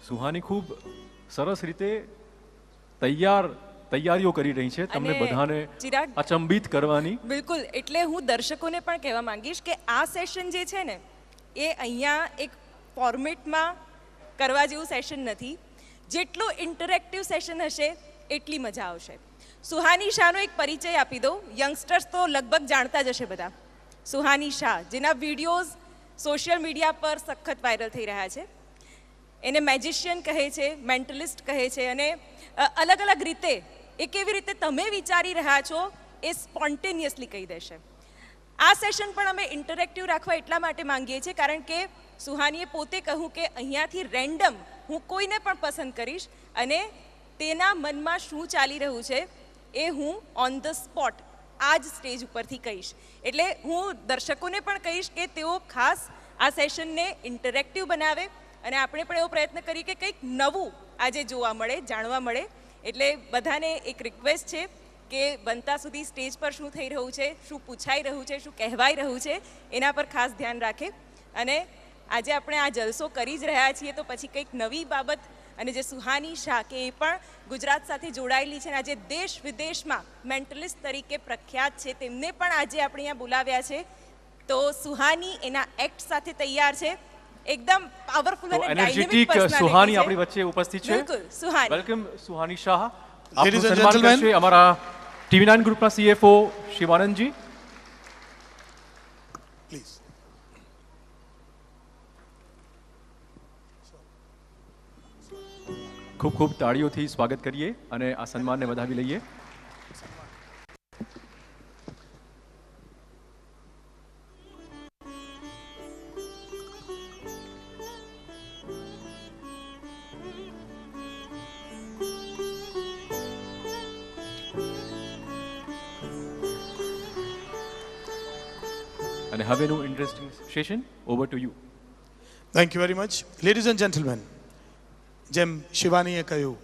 સુહાની ખૂબ સરસ રીતે તૈયારીઓ કરી રહી છે તમને બધાને અચંબિત કરવાની. બિલકુલ, એટલે હું દર્શકોને પણ કહેવા માંગીશ કે આ સેશન જે છે ને એ અહીંયા એક ફોર્મેટમાં કરવા જેવું સેશન નથી. જેટલું ઇન્ટરેક્ટિવ સેશન હશે એટલી મજા આવશે. સુહાની શાહનો એક પરિચય આપી દો. યંગસ્ટર્સ તો લગભગ જાણતા જ હશે બધા. સુહાની શાહ, જેના વિડીયોઝ સોશિયલ મીડિયા પર સખત વાયરલ થઈ રહ્યા છે. એને મેજિશિયન કહે છે, મેન્ટલિસ્ટ કહે છે, અને અલગ અલગ રીતે એ કેવી રીતે તમે વિચારી રહ્યા છો એ સ્પોન્ટેનિયસલી કહી દેશે. આ સેશન પણ અમે ઇન્ટરેક્ટિવ રાખવા એટલા માટે માંગીએ છીએ કારણ કે સુહાનીએ પોતે કહ્યું કે અહીંયાથી રેન્ડમ હું કોઈને પણ પસંદ કરીશ અને તેના મનમાં શું ચાલી રહ્યું છે એ હું ઓન ધ સ્પોટ આ જ સ્ટેજ ઉપરથી કહીશ. એટલે હું દર્શકોને પણ કહીશ કે તેઓ ખાસ આ સેશનને ઇન્ટરેક્ટિવ બનાવે અને આપણે પણ એવો પ્રયત્ન કરીએ કે કંઈક નવું આજે જોવા મળે, જાણવા મળે. એટલે બધાને એક રિક્વેસ્ટ છે કે બનતા સુધી સ્ટેજ પર શું થઈ રહ્યું છે, શું પૂછાઈ રહ્યું છે, શું કહેવાઈ રહ્યું છે એના પર ખાસ ધ્યાન રાખે. અને આજે આપણે આ જલસો કરી જ રહ્યા છીએ તો પછી કંઈક નવી બાબત. અને જે સુહાની શાહ કે એ પણ ગુજરાત સાથે જોડાયેલી છે અને આજે દેશ વિદેશમાં મેન્ટલિસ્ટ તરીકે પ્રખ્યાત છે, તેમને પણ આજે આપણે અહીંયા બોલાવ્યા છે. તો સુહાની એના એક્ટ સાથે તૈયાર છે. એકદમ પાવરફુલ અને ડાયનેમિક પર્સનાલિટી. સુહાની આપણી વચ્ચે ઉપસ્થિત છે. બિલકુલ, સુહાની. વેલકમ સુહાની શાહ. આપનું સન્માન કરશે અમારા TV9 ગ્રુપના CFO શિવાનંદજી. પ્લીઝ. ખૂબ ખૂબ તાળીઓથી સ્વાગત કરીએ અને આ સન્માનને વધાવી લઈએ. અને હવેનું interesting session over to you. Thank you very much. Ladies and gentlemen, જેમ શિવાનીએ કહ્યું,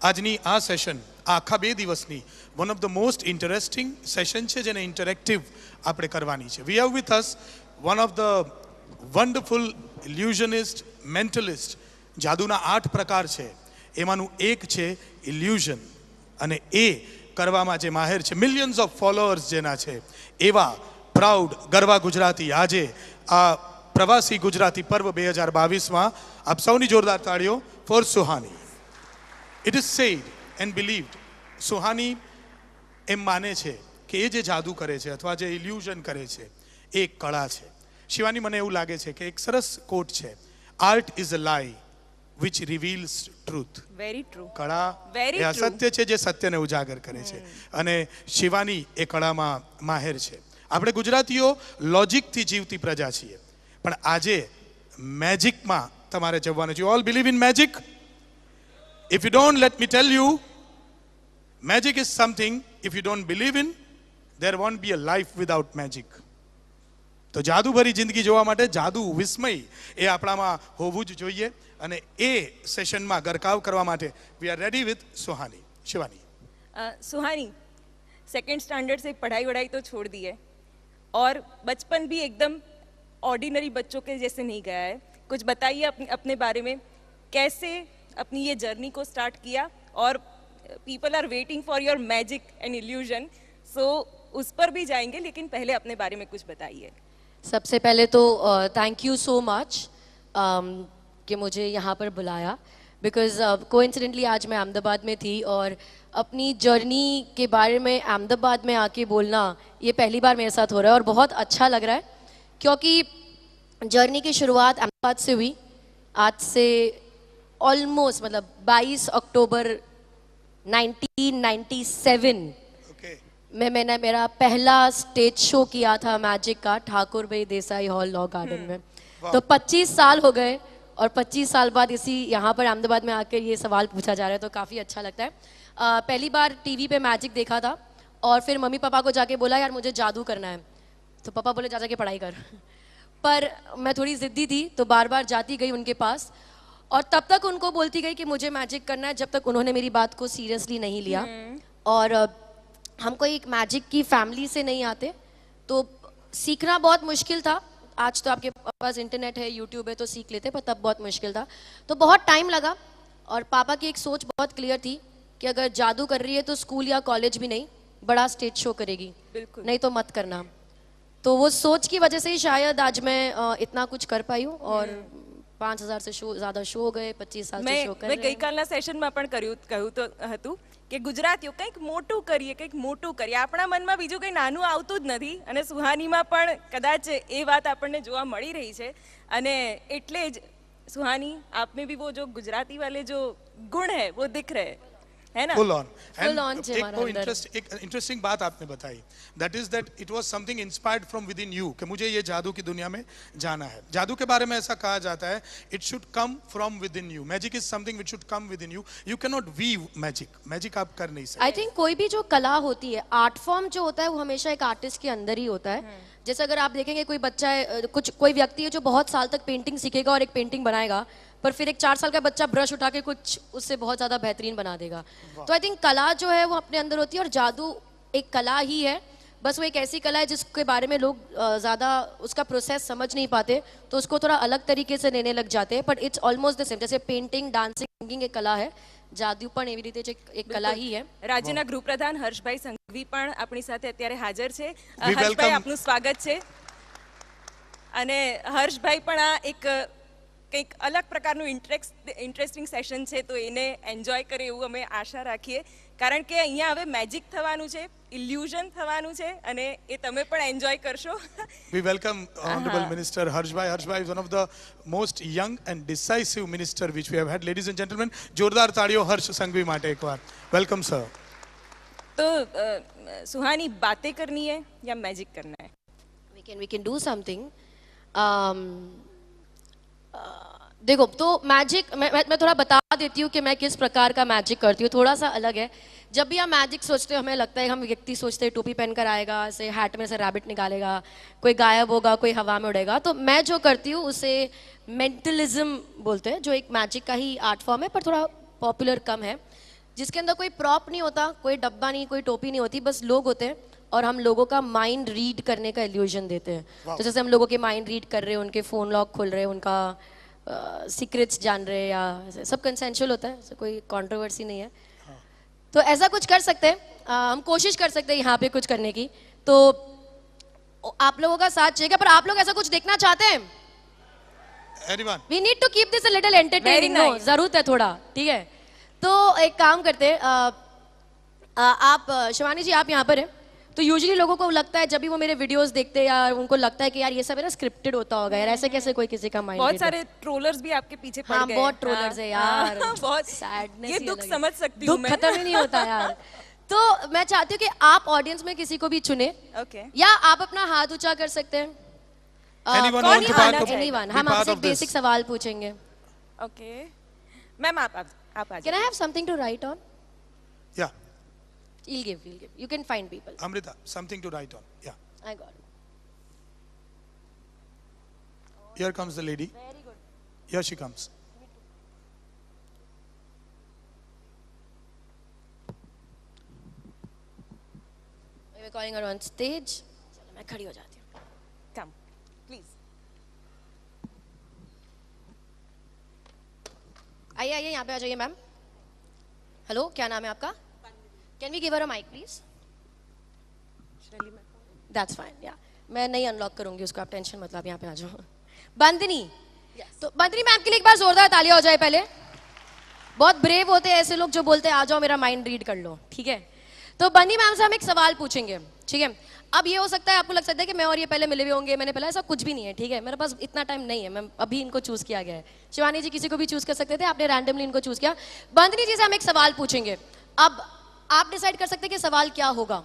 આજની આ સેશન આખા 2 દિવસની one of the most interesting session છે જેને ઇન્ટરેક્ટિવ આપણે કરવાની છે. We have with us one of the wonderful illusionist, mentalist. જાદુના 8 પ્રકાર છે, એમાંનું એક છે ઇલ્યુઝન, અને એ કરવામાં જે માહેર છે, મિલિયન્સ ઓફ ફોલોઅર્સ જેના છે, એવા પ્રાઉડ ગરવા ગુજરાતી આજે આ પ્રવાસી ગુજરાતી પર્વ 2022માં આપ સૌની જોરદાર તાળીઓ for Suhani. It is said and believed, Suhani એમ માને છે કે એ જે જાદુ કરે છે અથવા જે ઇલ્યુઝન કરે છે એ એક કળા છે. શિવાની, મને એવું લાગે છે કે એક સરસ કોટ છે, આર્ટ ઇઝ અ લાઈ વિચ રિવીલ્સ ટ્રુથ. Very true. કળા એ અસત્ય છે જે સત્યને ઉજાગર કરે છે, અને શિવાની એ કળામાં માહેર છે. આપણે ગુજરાતીઓ લોજિકથી જીવતી પ્રજા છીએ, પણ આજે મેજિકમાં તમારે જવાનું છે. You all believe in magic? If you don't, let me tell you, magic is something if you don't believe in, there won't be a life without magic. તો જાદુભરી જિંદગી જોવા માટે જાદુ, વિસ્મય એ આપણામાં હોવું જ જોઈએ, અને એ સેશનમાં ગરકાવ કરવા માટે we are ready with Suhani. Shivani. Suhani, second standard से पढ़ाई वढ़ाई तो छोड़ दी है और बचपन भी एकदम ऑर्डिनरी बच्चों के जैसे नहीं गया है. कुछ बताइए अपने बारे में, कैसे अपनी ये जर्नी को स्टार्ट किया, और people are waiting for your magic and illusion, so उस पर भी जाएंगे, लेकिन पहले अपने बारे में कुछ बताइए. सबसे पहले तो थैंक यू सो मच कि मुझे यहाँ पर बुलाया, बिकॉज कोइंसिडेंटली आज मैं अहमदाबाद में थी और अपनी जर्नी के बारे में अहमदाबाद में आके बोलना ये पहली बार मेरे साथ हो रहा है और बहुत अच्छा लग रहा है, क्योंकि जर्नी की शुरुआत अहमदाबाद से हुई. आज से ऑलमोस्ट मतलब 22 अक्टूबर 1997 में मैंने मेरा पहला स्टेज शो किया था मैजिक का, ठाकुर भाई देसाई हॉल, लॉ गार्डन में. तो 25 साल हो गए और 25 साल बाद इसी यहाँ पर अहमदाबाद में आकर ये सवाल पूछा जा रहा है, तो काफ़ी अच्छा लगता है. पहली बार टीवी पे मैजिक देखा था और फिर मम्मी पापा को जाके बोला यार मुझे जादू करना है, तो पापा बोले जा के पढ़ाई कर. पर मैं थोड़ी ज़िद्दी थी तो बार बार जाती गई उनके पास, और तब तक उनको बोलती गई कि मुझे मैजिक करना है, जब तक उन्होंने मेरी बात को सीरियसली नहीं लिया. और हम कोई एक मैजिक की फैमिली से नहीं आते, तो सीखना बहुत मुश्किल था. आज तो आपके पास इंटरनेट है, यूट्यूब है तो सीख लेते, पर तब बहुत मुश्किल था, तो बहुत टाइम लगा। और पापा की एक सोच बहुत क्लियर थी कि अगर जादू कर रही है तो स्कूल या कॉलेज भी नहीं, बड़ा स्टेज शो करेगी, बिल्कुल। नहीं तो मत करना। तो वो सोच की वजह से ही शायद आज मैं इतना कुछ कर पाई हूँ। और 5000 से ज़्यादा शो गए, 25 साल से शो कर મેં रहे हैं। ગઈકાલના સેશનમાં પણ કહ્યું તો હતું કે ગુજરાતીઓ કંઈક મોટું કરીએ, કંઈક મોટું કરીએ. આપણા મનમાં બીજું કંઈ નાનું આવતું જ નથી, અને સુહાનીમાં પણ કદાચ એ વાત આપણને જોવા મળી રહી છે. અને એટલે જ સુહાની, आप में भी वो जो गुजराती वाले जो गुण है वो दिख रहे हैं, है ना? फुल ऑन Full on છે एक हमारा वो अंदर। एक इंटरेस्टिंग बात आपने बताई, that is that it was something inspired from with in you, कि मुझे ये जादू की दुनिया में जाना है। जादू के बारे में ऐसा कहा जाता है, it should come from with in you. Magic is something which should come with in you. You can not weave magic, magic आप कर नहीं सकते। आई थिंक कोई भी जो कला होती है, आर्ट फॉर्म जो होता है वो हमेशा एक आर्टिस्ट के अंदर ही होता है। जैसे अगर आप देखेंगे कोई बच्चा है, कोई व्यक्ति है जो बहुत साल तक पेंटिंग सीखेगा और एक पेंटिंग बनाएगा, पर फिर एक 4 साल का बच्चा ब्रश उठा के कुछ उससे बहुत ज्यादा बेहतरीन बना देगा। तो आई थिंक कला जो है वो अपने अंदर होती है, और जादू एक कला ही है, बस वो एक ऐसी कला है जिसके बारे में लोग ज़्यादा उसका प्रोसेस समझ नहीं पाते, तो उसको थोड़ा अलग तरीके से लेने लग जाते हैं। But it's almost the same, जैसे पेंटिंग, डांसिंग, सिंगिंग एक कला है, जादू પણ એવી રીતે એક કલા ही है। રાજ્યના ગૃહપ્રધાન હર્ષભાઈ સંઘવી પણ આપણી સાથે અત્યારે હાજર છે. We હર્ષભાઈ, welcome- આપનું સ્વાગત છે. અને હર્ષભાઈ પણ આ એક કંઈક અલગ પ્રકારનું ઇન્ટરેસ્ટિંગ સેશન છે, તો એને એન્જોય કરે એવું અમે આશા રાખીએ, કારણ કે અહીંયા હવે મેજિક થવાનું છે, ઇલ્યુઝન થવાનું છે, અને એ તમે પણ એન્જોય કરશો. We welcome Honorable Minister Harshbhai. Harshbhai is one of the most young and decisive minister which we have had. Ladies and gentlemen, जोरदार ताड़ियों हर्ष संघवी માટે એકવાર. Welcome sir. તો સુહાની, बातें करनी है या मैजिक करना है? we can do something. देखो, तो मैजिक मैं थोड़ा बता देती हूँ कि मैं किस प्रकार का मैजिक करती हूँ, थोड़ा सा अलग है। जब भी हम मैजिक सोचते हैं, हमें लगता है, हम व्यक्ति सोचते हैं टोपी पहनकर आएगा, ऐसे हैट में से रैबिट निकालेगा, कोई गायब होगा, कोई हवा में उड़ेगा। तो मैं जो करती हूँ उसे मेंटलिज्म बोलते हैं, जो एक मैजिक का ही आर्ट फॉर्म है, पर थोड़ा पॉपुलर कम है, जिसके अंदर कोई प्रॉप नहीं होता, कोई डब्बा नहीं, कोई टोपी नहीं होती, बस लोग होते हैं और हम लोगों का माइंड रीड करने का इल्यूजन देते हैं। तो जैसे हम लोगों के माइंड रीड कर रहे हैं, उनके फ़ोन लॉक खोल रहे हैं, उनका सीक्रेट्स जान रहे हैं, या सब कंसेंशुअल होता है, ऐसे कोई कंट्रोवर्सी नहीं है। तो ऐसा कुछ कर सकते हैं, हम कोशिश कर सकते हैं यहाँ पे कुछ करने की। तो आप लोगों का साथ चाहिए, पर आप लोग ऐसा कुछ देखना चाहते हैं? Anyone? We need to keep this a little entertaining, no, जरूरत है थोड़ा, ठीक है? तो एक काम करते हैं, आप शिवानी जी, आप यहाँ पर हैं, तो यूजुअली लोगों को लगता है, जब भी वो मेरे वीडियोस देखते हैं, या उनको लगता है कि यार ये सब है ना स्क्रिप्टेड होता होगा, यार ऐसे कैसे कोई किसी का माइंड। बहुत सारे ट्रोलर्स भी आपके पीछे पड़ हाँ, गए। बहुत ट्रोलर्स है यार, बहुत सैडनेस। ये दुख समझ सकती हूँ दुख मैं। खत्म ही नहीं होता यार। तो मैं चाहती हूँ कि आप ऑडियंस में किसी को भी चुने, ओके, या आप अपना हाथ ऊंचा कर सकते हैं। Anyone want to part of- Anyone, be हम part आपसे of this? बेसिक सवाल पूछेंगे। ओके मैम, आप आ Can जाइए. I have something to write on? Yeah. He'll give. You can find people. Amrita, something to write on. Yeah. I got it. Here comes the lady. Very good. Here she comes. We're calling her on stage. चलो मैं खड़ी हो जाती हूँ। Come please. आइए आइए, यहाँ पे आ जाइए मैम। हेलो, क्या नाम है आपका? Can we give her a mic please? That's fine, या मैं नहीं अनलॉक करूंगी उसको, आप टेंशन मत लो, आप यहाँ पे आ जाओ। बंदनी, तो बंदनी मैम के लिए एक बार जोरदार तालियां हो जाए पहले। बहुत ब्रेव होते हैं ऐसे लोग जो बोलते हैं आ जाओ मेरा माइंड रीड कर लो, ठीक है? तो बंदी मैम से हम एक सवाल पूछेंगे, ठीक है? अब ये हो सकता है आपको लग सकता है कि मैं और ये पहले मिले हुए होंगे, मैंने पहले, ऐसा कुछ भी नहीं है, ठीक है? मेरे पास इतना टाइम नहीं है, मैं अभी इनको चूज किया गया है। शिवानी जी किसी को भी चूज कर सकते थे, आपने रैंडमली इनको चूज किया। बंदनी जी से हम एक सवाल पूछेंगे, अब आप डिसाइड कर सकते हैं कि सवाल क्या होगा,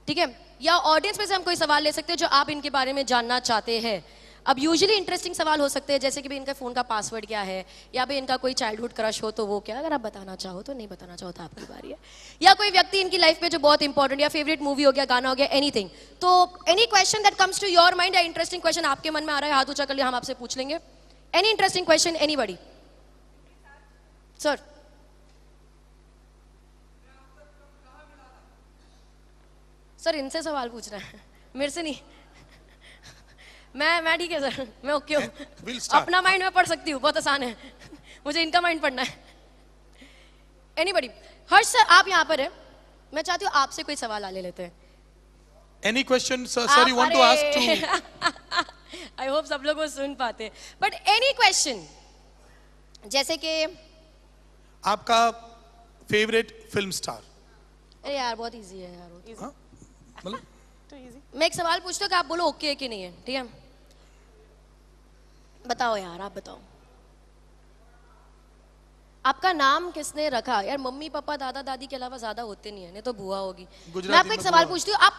ठीक है? या ऑडियंस में से हम कोई सवाल ले सकते हैं जो आप इनके बारे में जानना चाहते हैं। अब यूजुअली इंटरेस्टिंग सवाल हो सकते हैं, जैसे कि भी इनका फ़ोन का पासवर्ड क्या है, या भी इनका कोई चाइल्डहुड क्रश हो तो वो क्या, अगर आप बताना चाहो तो, नहीं बताना चाहो तो आपकी बारी है। या कोई व्यक्ति इनकी लाइफ में जो बहुत इंपॉर्टेंट, या फेवरेट मूवी हो गया, गाना हो गया, एनीथिंग। तो any question that comes to your mind, या इंटरेस्टिंग क्वेश्चन आपके मन में आ रहा है, हाथ ऊंचा कर लिया, हम आपसे पूछ लेंगे। Any interesting question, anybody? Sir, sir इनसे सवाल पूछ रहा है, मेरे से नहीं। मैं ठीक है सर, मैं ओके हूँ। We'll start. अपना माइंड में पढ़ सकती हूँ, बहुत आसान है। मुझे इनका माइंड पढ़ना है। एनीबडी, हर्ष सर आप यहाँ पर है, मैं चाहती हूँ आपसे कोई सवाल ले लेते हैं। Any question, sir? Sir, you want to ask to? I hope सब लोग वो सुन पाते हैं, बट एनी क्वेश्चन, जैसे कि आपका फेवरेट फिल्म स्टार? अरे यार बहुत इजी है यार। हाँ? मतलब मैं एक सवाल पूछता हूँ कि आप बोलो ओके है कि नहीं है, ठीक है? बताओ यार, आप बताओ, आपका नाम किसने रखा? यार मम्मी पापा दादा दादी के अलावा ज्यादा होते नहीं है, नहीं तो बुआ होगी। मैं आपको एक सवाल पूछती हूँ, आप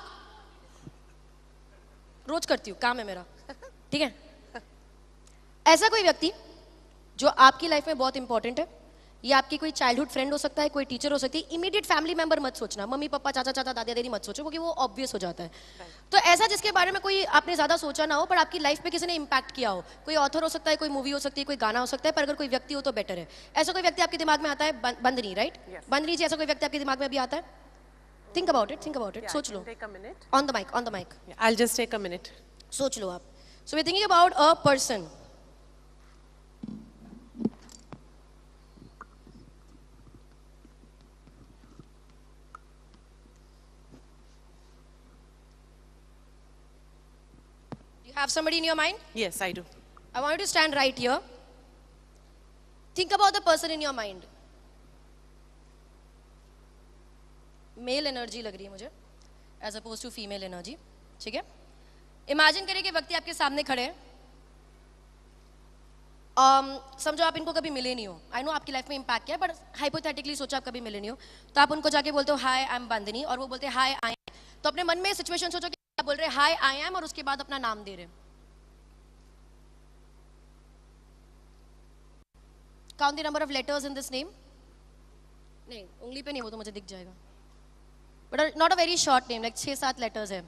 रोज करती हूँ, काम है मेरा, ठीक है? ऐसा कोई व्यक्ति जो आपकी लाइफ में बहुत इंपॉर्टेंट है, ये आपकी कोई चाइल्डहुड फ्रेंड हो सकता है, कोई टीचर हो सकती है, इमीडिएट फैमिली मेंबर मत सोचना, मम्मी पापा चाचा चाचा दादा दादी मत सोचो, क्योंकि वो ऑब्वियस हो जाता है। तो ऐसा जिसके बारे में कोई आपने ज्यादा सोचा ना हो, पर आपकी लाइफ पे किसी ने इंपैक्ट किया हो, कोई ऑथर हो सकता है, कोई मूवी हो सकती है, कोई गाना हो सकता है, पर अगर कोई व्यक्ति हो तो बेटर है। ऐसा कोई व्यक्ति आपके दिमाग में आता है? बंदनी, राइट? बंदनी जी, ऐसा कोई व्यक्ति आपके दिमाग में अभी आता है? थिंक अबाउट इट, सोच लो। On the mic. I'll just take a minute. सोच लो आप। So we thinking about a person. You have somebody in your mind? Yes, I do. I want you to stand right here. Think about the person in your mind. Male energy लग रही है मुझे, as opposed to female energy. ठीक है? Imagine करें कि व्यक्ति आपके सामने खड़े हैं। समझो आप इनको कभी मिले नहीं हो। I know आपकी लाइफ में इम्पैक्ट किया है, बट हाइपोथेटिकली सोचो आप कभी मिले नहीं हो, तो आप उनको जाके बोलते हो हाय आई एम बंदनी, और वो बोलते हैं हाय आई एम। तो अपने मन में सिचुएशन सोचो कि आप बोल रहे हैं हाय आई एम, और उसके बाद अपना नाम दे रहे हैं। Count the number of letters in this name. नहीं, उंगली पे नहीं, वो तो मुझे दिख जाएगा। But not a very short name, like 6-7 letters है।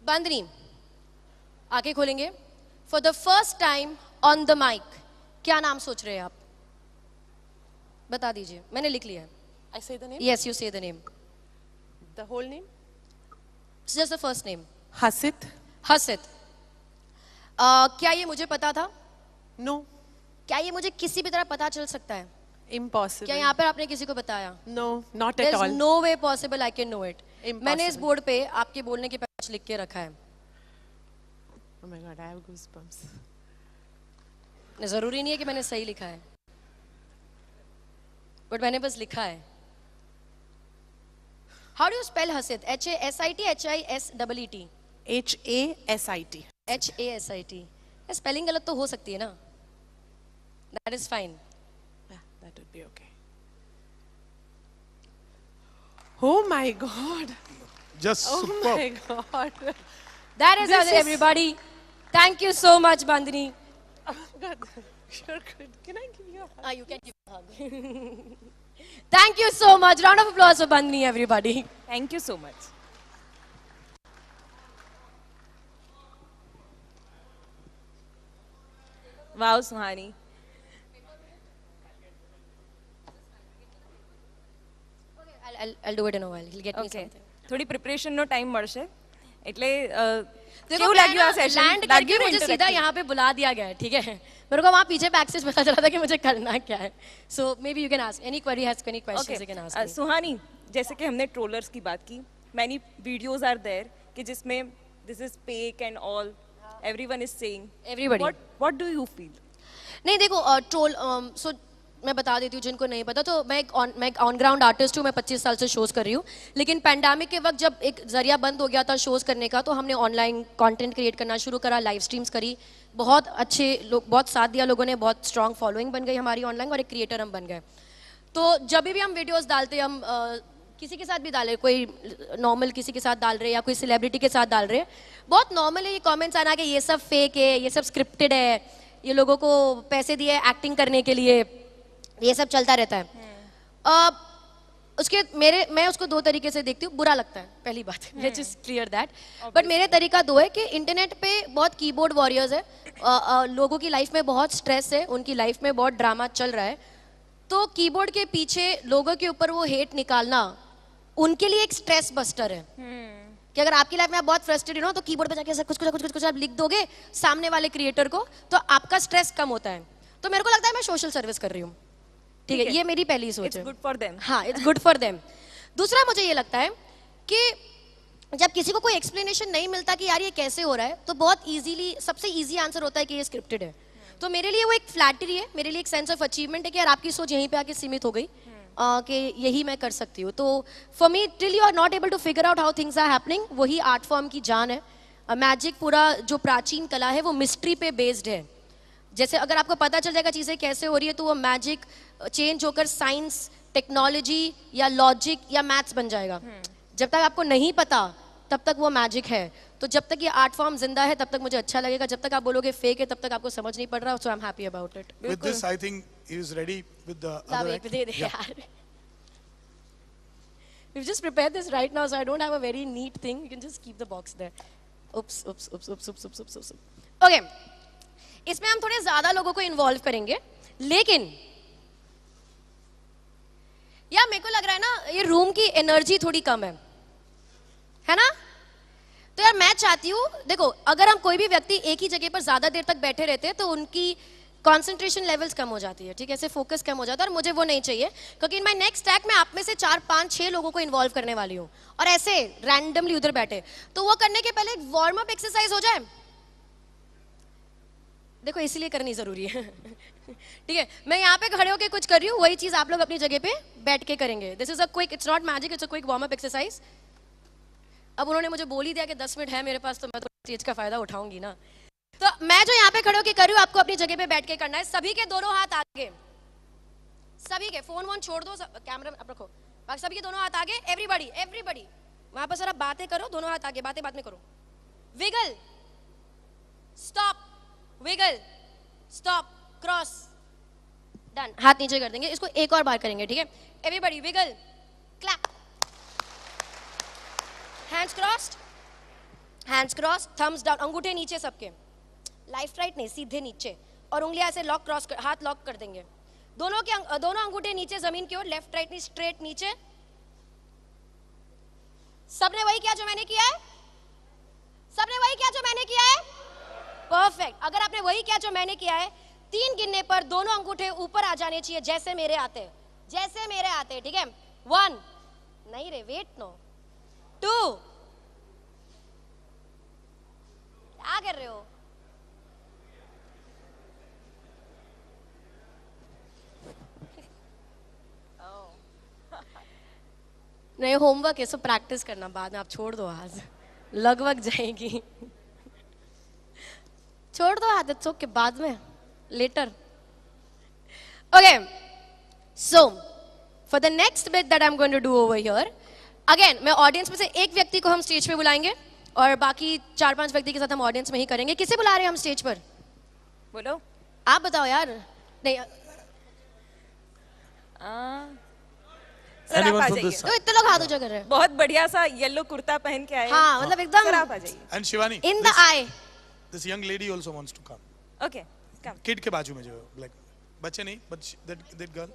बंदनी, आंखें खोलेंगे। For the first time on the mic, क्या नाम सोच रहे हैं आप? बता दीजिए, मैंने लिख लिया है। I say the name? Yes, you say the name. The whole name? It's just the first name. Hasit? हसित। क्या ये मुझे पता था? No. क्या ये मुझे किसी भी तरह पता चल सकता है? Impossible. क्या यहाँ पर आपने किसी को बताया? No, not at There's all. no way possible I can know it. मैंने इस बोर्ड पे आपके बोलने के कुछ लिख के रखा है। Oh my God, I have goosebumps. जरूरी नहीं है कि मैंने सही लिखा है, बट मैंने बस लिखा है। How do you spell हसित? H-A-S-I-T, H-I-S-E-E-T? H-A-S-I-T. H-A-S-I-T. Spelling गलत तो हो सकती है ना? That is fine. Yeah, that would be okay. Oh my God. Just Oh superb. my God. That is This is- everybody. Thank you so much, Bandini. Oh God. You're good. Can I give you a hug? You can give a hug. Thank you so much. Round of applause for Bandini, everybody. Thank you so much. Wow, Suhani. I'll do it in a while. He'll get me Okay. something. થોડી પ્રિપરેશનનો time મળશે એટલે देखो કેવું લાગ્યું આ session land करके मुझे सीधा यहाँ पे बुला दिया गया है, ठीक है? मेरे को वहाँ पीछे बैक से पता चला था कि मुझे करना क्या है। So maybe you can ask any query, has any questions you can ask me. सुहानी, जैसे कि हमने ट्रोलर्स की बात की, many videos are there कि जिसमें this is fake and all, everyone is saying. Everybody. What do you feel? नहीं देखो, ट्रोल सो मैं बता देती हूँ जिनको नहीं पता, तो मैं एक ऑन ग्राउंड आर्टिस्ट हूँ। मैं 25 साल से शोज़ कर रही हूँ, लेकिन पैंडेमिक के वक्त जब एक जरिया बंद हो गया था शोज़ करने का, तो हमने ऑनलाइन कंटेंट क्रिएट करना शुरू करा, लाइव स्ट्रीम्स करी, बहुत अच्छे लोग, बहुत साथ दिया लोगों ने, बहुत स्ट्रॉन्ग फॉलोइंग बन गई हमारी ऑनलाइन, और एक क्रिएटर हम बन गए। तो जब भी हम वीडियोज़ डालते, हम किसी के साथ भी डाले, कोई नॉर्मल किसी के साथ डाल रहे या कोई सेलिब्रिटी के साथ डाल रहे, बहुत नॉर्मल है ये कमेंट्स आना कि ये सब फेक है, ये सब स्क्रिप्टेड है, ये लोगों को पैसे दिए एक्टिंग करने के लिए, ये सब चलता रहता है। उसके मैं उसको दो तरीके से देखती हूँ, बुरा लगता है पहली बात, let's just clear that. But मेरे तरीका दो है कि इंटरनेट पे बहुत कीबोर्ड वॉरियर्स है, लोगों की लाइफ में बहुत स्ट्रेस है, उनकी लाइफ में बहुत ड्रामा चल रहा है, तो कीबोर्ड के पीछे लोगों के ऊपर वो हेट निकालना उनके लिए एक स्ट्रेस बस्टर है। कि अगर आपकी लाइफ में आप बहुत फ्रस्ट्रेटेड हो तो कीबोर्ड पे जाके ऐसा कुछ आप लिख दोगे सामने वाले क्रिएटर को, तो आपका स्ट्रेस कम होता है। तो मेरे को लगता है मैं सोशल सर्विस कर रही हूँ, ठीक है, ये मेरी पहली सोच इट्स है। Good for them. हाँ, इट्स गुड फॉर देम। दूसरा मुझे ये लगता है कि जब किसी को कोई एक्सप्लेनेशन नहीं मिलता कि यार ये कैसे हो रहा है, तो बहुत इजीली सबसे इजी आंसर होता है कि ये स्क्रिप्टेड है। तो मेरे लिए वो एक फ्लैटरी है, मेरे लिए एक सेंस ऑफ अचीवमेंट है कि यार आपकी सोच यहीं पे आके सीमित हो गई, कि यही मैं कर सकती हूँ। तो for me till you are not able to figure out how things are happening, वही आर्ट फॉर्म की जान है। मैजिक पूरा जो प्राचीन कला है वो मिस्ट्री पे बेस्ड है। जैसे अगर आपको पता चल जाएगा चीज़ें कैसे हो रही है, तो वो मैजिक चेंज होकर साइंस, टेक्नोलॉजी या लॉजिक या मैथ्स बन जाएगा। जब तक आपको नहीं पता तब तक वो मैजिक है। तो जब तक ये आर्ट फॉर्म जिंदा है तब तक मुझे अच्छा लगेगा, जब तक आप बोलोगे फेक है तब तक आपको समझ नहीं पड़ रहा। So I am happy about it. With this, I think he is ready with the other act. दे दे यार। We've just prepared this right now, so I don't have a very neat thing. You can just keep the box there. Oops, oops, oops, oops, oops, oops, oops, oops. Okay. इसमें हम थोड़े ज्यादा लोगों को involve करेंगे, लेकिन यार मेरे को लग रहा है ना ये रूम की एनर्जी थोड़ी कम है ना? तो यार मैं चाहती हूँ, देखो अगर हम कोई भी व्यक्ति एक ही जगह पर ज्यादा देर तक बैठे रहते हैं तो उनकी कंसंट्रेशन लेवल्स कम हो जाती है, ठीक है, ऐसे फोकस कम हो जाता है, और मुझे वो नहीं चाहिए। क्योंकि इन माय नेक्स्ट ट्रैक में आप में से 4, 5, 6 लोगों को इन्वॉल्व करने वाली हूँ, और ऐसे रैंडमली उधर बैठे, तो वो करने के पहले एक वार्म अप एक्सरसाइज हो जाए। देखो इसीलिए करनी जरूरी है ठीक है, मैं यहाँ पे खड़े होकर कुछ कर रही हूँ, वही चीज आप लोग अपनी जगह पे बैठ के करेंगे। This is a quick, it's not magic, it's a quick warm up exercise. अब उन्होंने मुझे बोल ही दिया कि 10 मिनट है मेरे पास, तो मैं तो चीज का फायदा उठाऊंगी ना। तो मैं जो यहाँ पे खड़े होकर कर रही हूँ, आपको अपनी जगह पे बैठ के करना है। सभी के दोनों हाथ आगे, सभी के फोन वोन छोड़ दो, कैमरा आप रखो, बाकी सभी के दोनों हाथ आगे। एवरीबॉडी एवरीबॉडी वहां पर सर आप बातें करो, दोनों हाथ आगे, बातें बाद में करो। Wiggle, stop, wiggle, stop, cross, done. हाथ नीचे कर देंगे, इसको एक और बार करेंगे, ठीक है। Everybody wiggle, clap, hands crossed, hands cross, thumbs down, अंगूठे नीचे सबके, लेफ्ट राइट नहीं, सीधे नीचे, और उंगलियां ऐसे लॉक, क्रॉस कर, हाथ लॉक कर देंगे। दोनों अंगूठे नीचे जमीन की ओर, लेफ्ट राइट नहीं, स्ट्रेट नीचे। सबने वही किया जो मैंने किया है? सबने वही किया जो मैंने किया है? परफेक्ट। अगर आपने वही किया जो मैंने किया है, 3 गिनने पर दोनों अंगूठे ऊपर आ जाने चाहिए, जैसे मेरे आते, जैसे मेरे आते, ठीक है। 1 नहीं रे, वेट नो, 2, क्या कर रहे हो? नहीं, होमवर्क है, सब प्रैक्टिस करना, बाद में आप छोड़ दो, आज लगभग जाएगी छोड़ दो आदत सो के बाद में, later. Okay, so for the next bit that I am going to do over here, again मैं ऑडियंस में से एक व्यक्ति को हम स्टेज पे बुलाएंगे, और बाकी 4-5 व्यक्ति के साथ हम ऑडियंस में ही करेंगे। किसे बुला रहे हैं हम स्टेज पर? बोलो, आप बताओ यार। नहीं, सर आप आ जाइए। तो इतने लोग हाथ ऊंचा कर रहे हैं। बहुत बढ़िया सा येलो कुर्ता पहन के आए। हाँ, मतलब एकदम सर आप आ जाइए। And Shivani, in the I. this young lady also wants to come. Okay, come. Kid के बाजू में जो black, बच्चे नहीं, but that girl,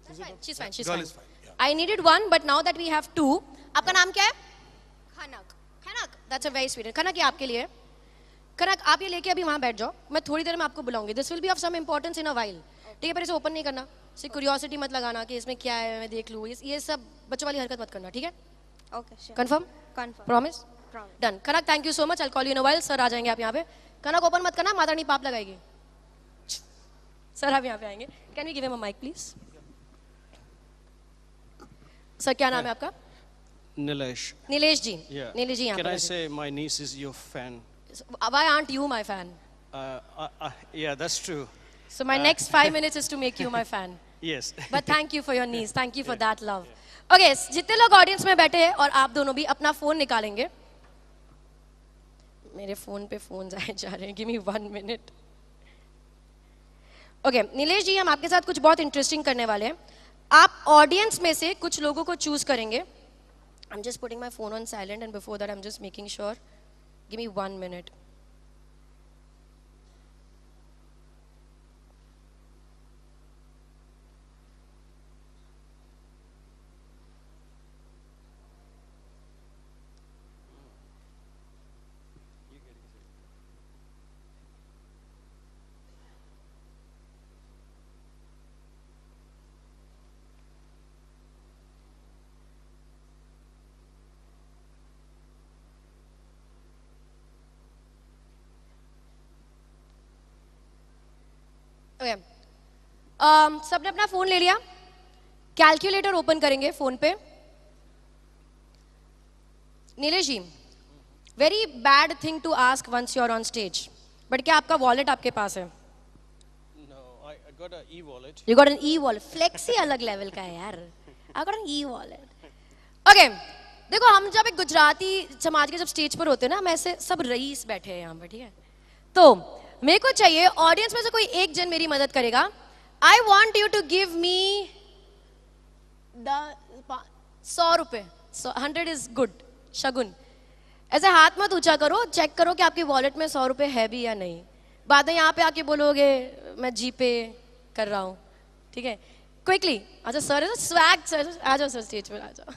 is it? She's fine, she's Girl fine. is fine. Yeah. I needed 1, but now that we have 2. आपका नाम क्या है? खनक। खनक, that's a very sweet. खनक ये आपके लिए है। खनक आप ये लेके अभी वहाँ बैठ जाओ, मैं थोड़ी देर में आपको बुलाऊंगी। This will be of some importance in a while. ठीक है, पर इसे ओपन नहीं करना, सिर्फ क्यूरियोसिटी मत लगाना कि इसमें क्या है, मैं देख लूँ, ये सब बच्चों वाली हरकत मत करना, ठीक है? Okay, sure. Confirm? Confirm. Promise? Done. Kanak, thank you so much, I call you in a while. Sir आ जाएंगे आप यहाँ पे। कनक ओपन मत करना, माता नहीं पाप लगाएगी। सर आप यहाँ पे आएंगे। Can we give him a mic please? Sir क्या नाम है आपका? Nilesh. नीलेश जी। Yeah. नीलेश जी यहाँ Can I पे। say my niece is your fan? Why aren't you my fan? Yeah, that's true. So my next 5 minutes is to make you my fan. Yes. But thank you for your niece. Thank you for that love. Okay, जितने लोग audience में बैठे हैं और आप दोनों भी अपना फोन निकालेंगे। मेरे फोन पे फोन आए जा रहे हैं। Give me 1 minute. Okay, Nilesh जी हम आपके साथ कुछ बहुत इंटरेस्टिंग करने वाले हैं। आप ऑडियंस में से कुछ लोगों को चूज करेंगे. I'm just putting my phone on silent, and before that I'm just making sure. Give me 1 minute. Okay. सबने अपना फोन ले लिया. कैलकुलेटर ओपन करेंगे फोन पे. Nilesh ji, very bad thing to ask once you are on stage, but क्या आपका wallet आपके पास है? No, I got an e-wallet. You got an e wallet. Flex ही अलग लेवल का है यार. I got an e wallet. Okay, देखो हम जब एक गुजराती समाज के जब स्टेज पर होते हैं ना, हम ऐसे सब रईस बैठे हैं यहाँ पर, ठीक है? तो मेरे को चाहिए ऑडियंस में से कोई एक जन मेरी मदद करेगा. I want you to give me 100 रुपए. 100 इज गुड. शगुन. ऐसे हाथ मत ऊंचा करो, चेक करो कि आपके वॉलेट में 100 रुपए है भी या नहीं. बाद में यहाँ पे आके बोलोगे मैं जीपे कर रहा हूँ, ठीक है? क्विकली. अच्छा सर, स्वैग सर, आ जाओ सर स्टेज पर आ जाओ.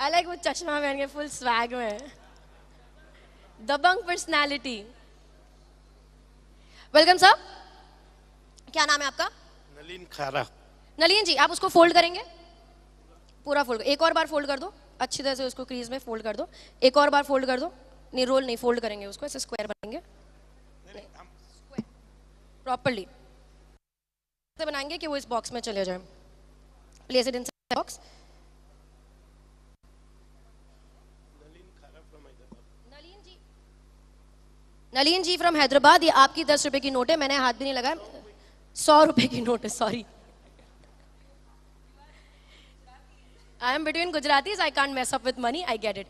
आई लाइक वो चश्मा पहन के फुल स्वैग में. दबंग पर्सनालिटी. Welcome sir. क्या नाम है आपका? नलिन खारा. नलिन जी, आप उसको फोल्ड करेंगे पूरा. फोल्ड. एक और बार फोल्ड कर दो अच्छी तरह से, उसको क्रीज में फोल्ड कर दो. एक और बार फोल्ड कर दो. नहीं, रोल नहीं, फोल्ड करेंगे उसको, ऐसे स्क्वायर बनाएंगे प्रॉपर्ली से बनाएंगे कि वो इस बॉक्स में चले जाए. Place it in box. Nalin ji from Hyderabad. ये आपकी 10 रुपए की नोट है, मैंने हाथ भी नहीं लगाया. 100 रुपए की नोट है, sorry. I am between Gujaratis, I can't mess up with money, I get it.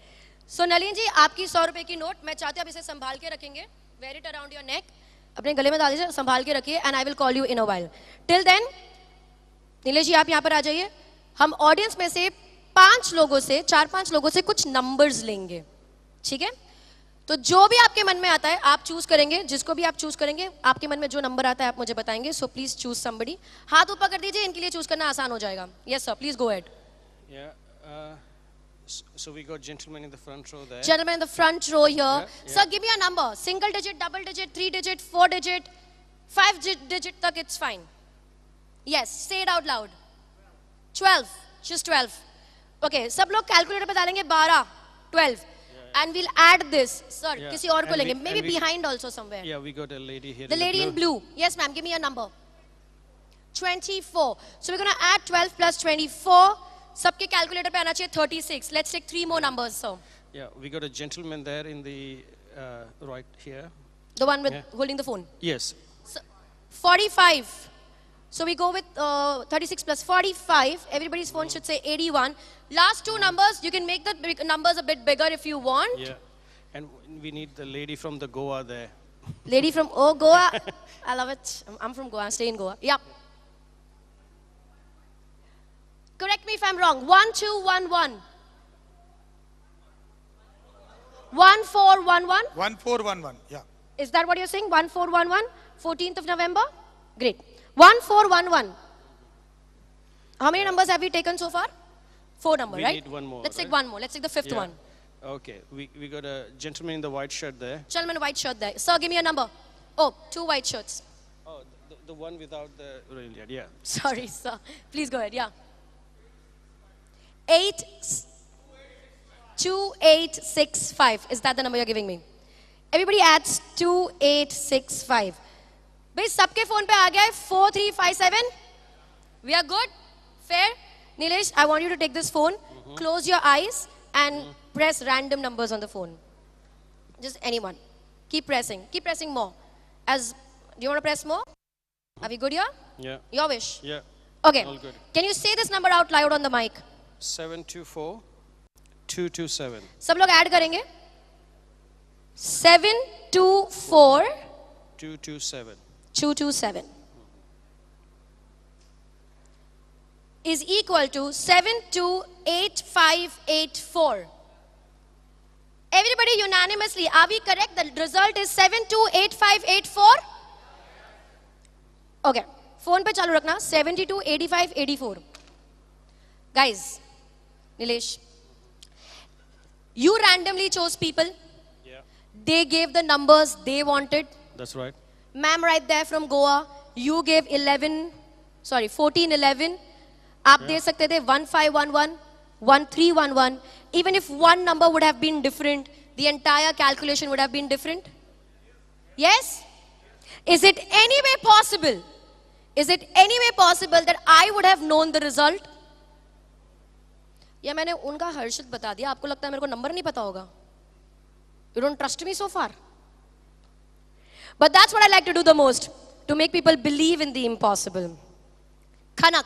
So Nalin ji, आपकी 100 रुपए की नोट. मैं चाहती हूँ आप इसे संभाल के रखेंगे. Wear it around your neck. अपने गले में डाल दीजिए, संभाल के रखिए. And I will call you in a while. Till then Nilesh ji आप यहाँ पर आ जाइए. हम ऑडियंस में से 4-5 लोगों से कुछ नंबर्स लेंगे, ठीक है? तो जो भी आपके मन में आता है आप चूज करेंगे. जिसको भी आप चूज करेंगे, आपके मन में जो नंबर आता है आप मुझे बताएंगे. So please choose somebody. हाथ ऊपर कर दीजिए, इनके लिए चूज करना आसान हो जाएगा. Yes sir, please go ahead. Yeah. So we got gentlemen in the front row there. Gentlemen in the front row here. Yeah. Sir, give me a number. Single digit, double digit, 3 digit, 4 digit, 5 digit tak it's fine. Yes, say it out loud. 12. She's 12. Okay, सब लोग calculator पे डालेंगे 12, 12. And we'll add this. Sir, Yeah. किसी और को And लेंगे. we- Maybe and we- behind also somewhere. Yeah, we got a lady here. The lady in blue. Yes, ma'am. Give me a number. 24. So we're going to add 12 plus 24. सबके calculator पे आना चाहिए 36. Let's take 3 more numbers, sir. Yeah, we got a gentleman there in the right here. The one with Yeah. holding the phone. Yes. So, 45. So we go with 36 plus 45. Everybody's phone should say 81. Last 2 numbers, you can make the numbers a bit bigger if you want. Yeah. And we need the lady from the Goa there. Lady from Goa. I love it. I'm from Goa. I stay in Goa. Yeah. Correct me if I'm wrong. 1211. 1411. 1411. Yeah. Is that what you're saying? 1411? 14th of November? Great. 1411. How many numbers have we taken so far? 4 numbers, We right? need one more, Let's take right? one more. Let's take the 5th Yeah. one. Okay. We got a gentleman in the white shirt there. Gentleman, white shirt there. Sir, give me a number. Oh, 2 white shirts. Oh, the one without the rail. Yeah. Sorry, sir. Please go ahead. Yeah. 2865. Is that the number you're giving me? Everybody adds 2865. भाई सबके phone पे आ गया है 4357. We are good? Fair? Nilesh, I want you to take this phone, close your eyes and press random numbers on the phone. Just anyone. Keep pressing more. Do you want to press more? Are we good here? Yeah. Your wish. Yeah. Okay. All good. Can you say this number out loud on the mic? 724-227. सब लोग add करेंगे. 724 227. 227. is equal to 728584. Everybody unanimously, are we correct? The result is 728584. Okay, phone पे चालू रखना 728584. Guys, Nilesh, you randomly chose people. Yeah, They gave the numbers they wanted. that's right. Ma'am right there from Goa, you gave 1411. आप दे सकते थे 1511, 1311. Even if one number would have been different, the entire calculation would have been different. Yes? Is it any way possible? Is it any way possible that I would have known the result? या मैंने उनका हर्षित बता दिया, आपको लगता है मेरे को नंबर नहीं पता होगा? You don't trust me so far? But that's what I like to do the most, to make people believe in the impossible. Khanak,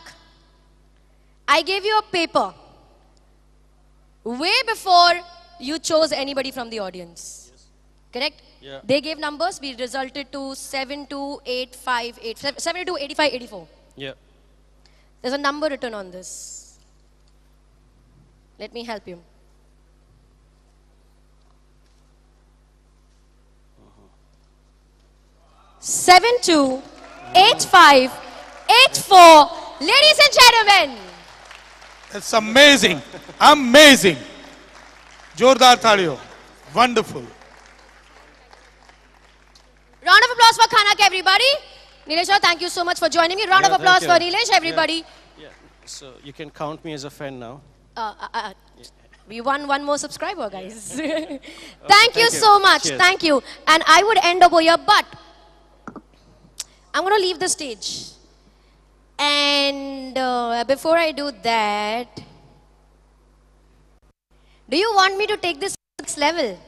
I gave you a paper way before you chose anybody from the audience. Yes. Correct? Yeah. They gave numbers, we resulted to 728584. Yeah. There's a number written on this. Let me help you. Seven two 8584. Ladies and gentlemen, It's amazing. Amazing. जोरदार तालियों. Wonderful. round of applause for Khanak, everybody. Nilesh, sir, thank you so much for joining me. Round of Yeah, applause for thank you. Nilesh, everybody. Yeah. So you can count me as a fan now. We won one more subscriber, guys. Thank you thank you. so much. Cheers. Thank you. And I would end over here, but I'm going to leave the stage. And before I do that, do you want me to take this next level?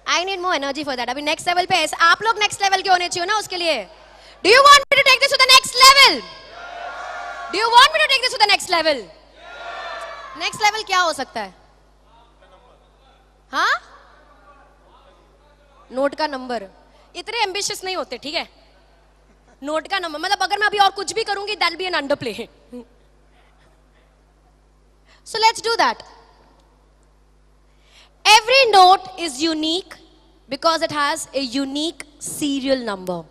I need more energy for that. अभी next level पे है. आप लोग next level के होने चाहिए ना उसके लिए. Do you want me to take this to the next level? Do you want me to take this to the next level? Next level क्या हो सकता है? हाँ? नोट का नंबर. इतने ambitious नहीं होते, ठीक है? नोट का नंबर मतलब अगर मैं अभी और कुछ भी करूंगी that'll be an underplay. So let's do that. Every note is unique because it has a unique serial number.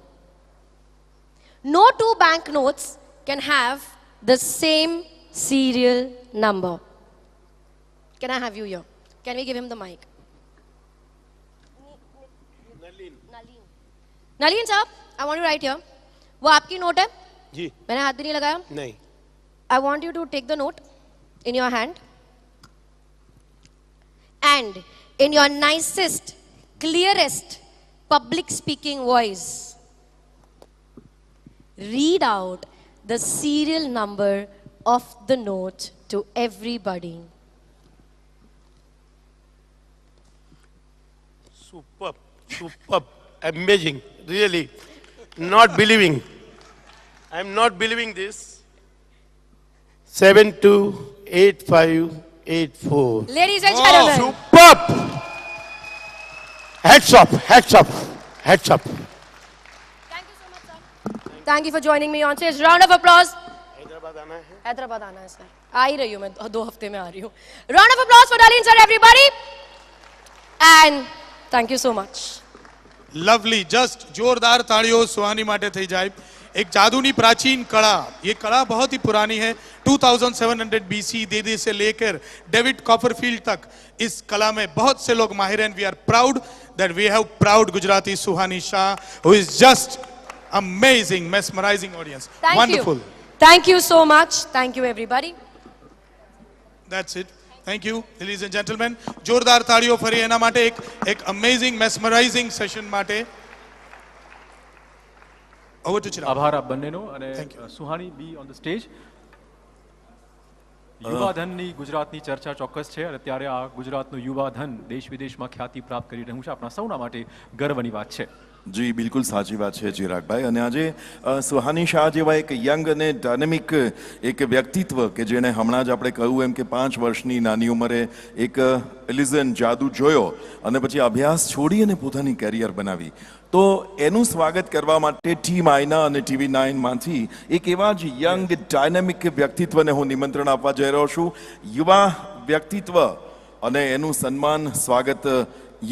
No two banknotes can have the same serial number. Can I have you here? Can we give him the mic? Nalin sir, I want you right here. वो आपकी note है? जी मैंने हाथ भी नहीं लगाया. नहीं. I want you to take the note in your hand and in your nicest, clearest public speaking voice, read out the serial number of the note to everybody. Superb, superb, amazing, really. Not believing. I'm not believing this. 728584. Ladies and gentlemen, Superb. Hats off, hats off, hats off. thank you so much, sir. Thank you for joining me on stage. Round of applause. Hyderabad आना है. हैदराबाद आना है sir. आ ही रही हूँ मैं, 2 हफ्ते में आ रही हूँ. Round of applause for Nalin sir, everybody. And thank you so much. Lovely just જોરદાર તાળીઓ સુહાની માટે થઈ જાય. એક જાદુની प्राचीन कला, ये कला बहुत ही पुरानी है. 2700 BC देदे से लेकर डेविड कॉपरफील्ड तक इस कला में बहुत से लोग माहिर हैं. We are proud that we have proud Gujarati Suhani Shah who is just amazing, mesmerizing audience. Thank Wonderful. you. Thank you so much. Thank you, everybody. That's it. Thank you, ladies and gentlemen. જોરદાર તાળીઓ ફરી એના માટે એક amazing, mesmerizing session માટે. Over to Chirag. આભાર આપ બંનેનો અને Thank you. Suhani be on the stage. યુવાધનની ગુજરાતની ચર્ચા ચોક્કસ છે અને ત્યારે આ ગુજરાતનું યુવાધન દેશ વિદેશમાં ખ્યાતિ પ્રાપ્ત કરી રહ્યું છે. આપણા સૌના માટે ગર્વની વાત છે. જી બિલકુલ સાચી વાત છે ચિરાગભાઈ. અને આજે સુહાની શાહ જેવા એક યંગ અને ડાયનેમિક એક વ્યક્તિત્વ કે જેણે હમણાં જ આપણે કહ્યું એમ કે 5 વર્ષની નાની ઉંમરે એક ઇલ્યુઝન જાદુ જોયો અને પછી અભ્યાસ છોડી અને પોતાની કેરિયર બનાવી. તો એનું સ્વાગત કરવા માટે ટીમ આઈના અને TV9 માંથી એક એવા જ યંગ ડાયનેમિક વ્યક્તિત્વને હું નિમંત્રણ આપવા જઈ રહ્યો છું. યુવા વ્યક્તિત્વ અને એનું સન્માન સ્વાગત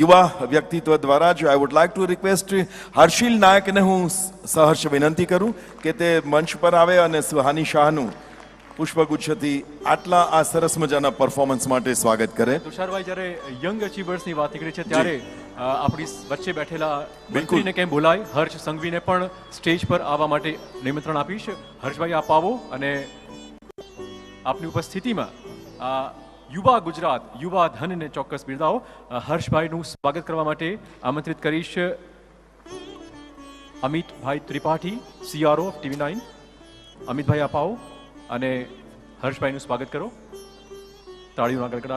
યુવા વ્યક્તિત્વ દ્વારા જ. I would like to request Harshil નાયકને હું સહર્ષ વિનંતી કરું કે તે મંચ પર આવે અને સુહાની શાહનું પુષ્પગુચ્છથી આટલા આ સરસ મજાના પરફોર્મન્સ માટે સ્વાગત કરે. તુષારભાઈ, જ્યારે યંગ અચીવર્સની વાત નીકળી છે ત્યારે આપણી વચ્ચે બેઠેલા મંત્રીને કેમ બોલાય, હર્ષ સંઘવીને પણ સ્ટેજ પર આવવા માટે નિમંત્રણ આપીશ. હર્ષભાઈ, આપ આવો અને આપની ઉપસ્થિતિમાં આ યુવા ગુજરાત યુવા ધનને ચોક્કસ બિરદાવો. હર્ષભાઈનું સ્વાગત કરવા માટે આમંત્રિત કરીશ Amitbhai Tripathi, CRO of TV9. Amitbhai, આપ આવો અને હર્ષભાઈનું સ્વાગત કરો. તાળીઓના ગડગડાટ.